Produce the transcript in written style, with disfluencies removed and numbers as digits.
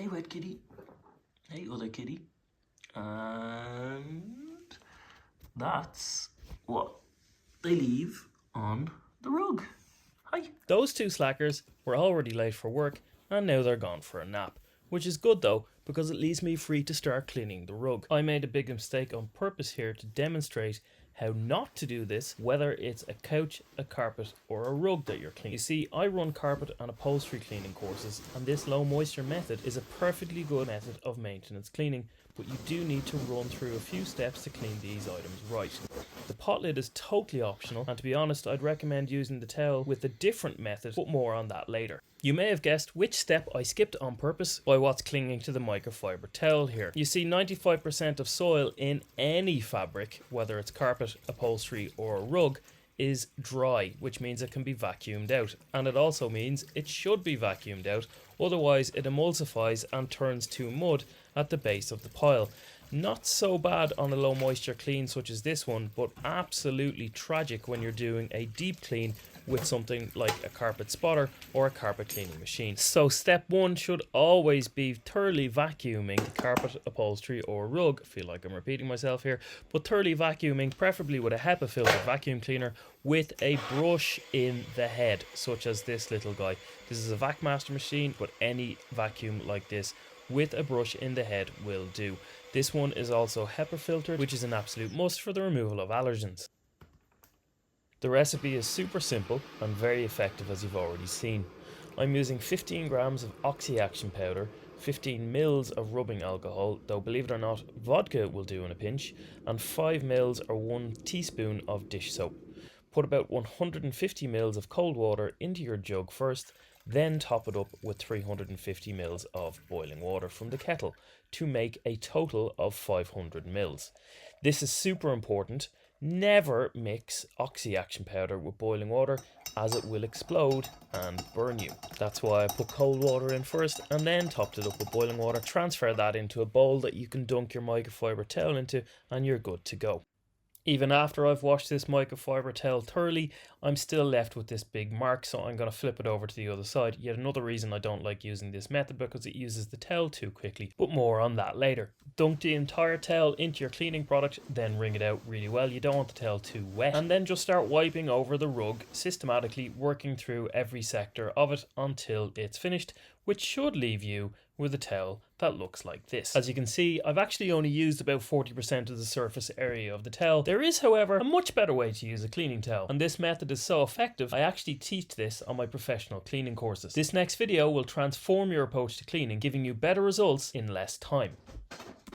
Hey wet kitty. Hey other kitty. And that's what they leave on the rug. Hi. Those two slackers were already late for work and now they're gone for a nap. Which is good though, because it leaves me free to start cleaning the rug. I made a big mistake on purpose here to demonstrate how not to do this, whether it's a couch, a carpet or a rug that you're cleaning. You see, I run carpet and upholstery cleaning courses, and this low moisture method is a perfectly good method of maintenance cleaning, but you do need to run through a few steps to clean these items right. The pot lid is totally optional, and to be honest, I'd recommend using the towel with a different method, but more on that later. You may have guessed which step I skipped on purpose by what's clinging to the microfiber towel here. You see, 95% of soil in any fabric, whether it's carpet, upholstery or a rug, is dry, which means it can be vacuumed out. And it also means it should be vacuumed out, otherwise it emulsifies and turns to mud at the base of the pile. Not so bad on a low moisture clean such as this one, but absolutely tragic when you're doing a deep clean with something like a carpet spotter or a carpet cleaning machine. So step one should always be thoroughly vacuuming the carpet, upholstery or rug. I feel like I'm repeating myself here, but thoroughly vacuuming, preferably with a HEPA filter vacuum cleaner with a brush in the head, such as this little guy. This is a VacMaster machine, but any vacuum like this with a brush in the head will do. This one is also HEPA filtered, which is an absolute must for the removal of allergens. The recipe is super simple and very effective, as you've already seen. I'm using 15 grams of oxy-action powder, 15 mils of rubbing alcohol, though believe it or not, vodka will do in a pinch, and 5 mils or 1 teaspoon of dish soap. Put about 150 mils of cold water into your jug first, then top it up with 350 mils of boiling water from the kettle to make a total of 500 mils. This is super important. Never mix oxy-action powder with boiling water, as it will explode and burn you. That's why I put cold water in first and then topped it up with boiling water. Transfer that into a bowl that you can dunk your microfiber towel into and you're good to go. Even after I've washed this microfiber towel thoroughly, I'm still left with this big mark, so I'm going to flip it over to the other side. Yet another reason I don't like using this method, because it uses the towel too quickly, but more on that later. Dunk the entire towel into your cleaning product, then wring it out really well. You don't want the towel too wet. And then just start wiping over the rug, systematically working through every sector of it until it's finished, which should leave you with a towel that looks like this. As you can see, I've actually only used about 40% of the surface area of the towel. There is, however, a much better way to use a cleaning towel, and this method is so effective, I actually teach this on my professional cleaning courses. This next video will transform your approach to cleaning, giving you better results in less time.